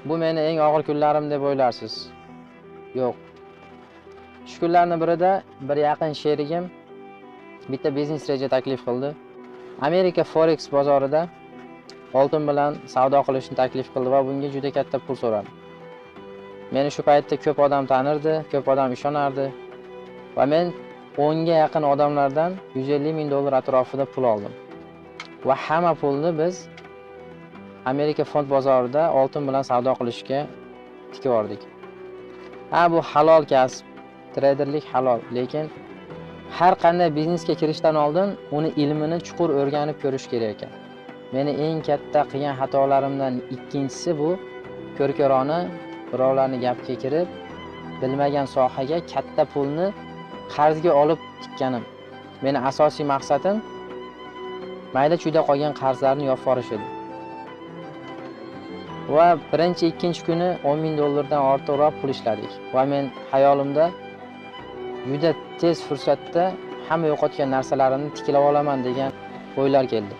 Bu meni eng og'ir kunlarim deb o'ylarsiz? Yo'q. Shu kunlarning birida bir yaqin sherigim bitta biznes reja taklif qildi. Amerika Forex bozorida oltin bilan savdo qilishni taklif qildi va bunga juda katta pul so'radi. Meni shu paytda ko'p odam tanirdi, ko'p odam ishonardi va men 10 ga yaqin odamlardan 150 ming dollar atrofida pul oldim. Va hamma pulni biz Amerika fond bozorida oltin bilan savdo qilishga tikib yubordik. Bu halol kasb, treyderlik halol, lekin har qanday biznesga kirishdan oldin uni ilmini chuqur o'rganib ko'rish kerak ekan. Meni eng katta qilgan xatolarimdan ikkinchisi bu ko'rkorona birovlarning gapiga kirib, bilmagan sohaga katta pulni qarzga olib tikkanim. Meni asosiy maqsadim mayda-chuyda qolgan qarzlarni yopib yuborish edi. Va birinchi ikkinchi kuni 10 ming dollardan ortiqroq pul ishladik. Va men hayolimda juda tez fursatda hamma yo'qotgan narsalarimni tiklab olaman degan o'ylar keldi.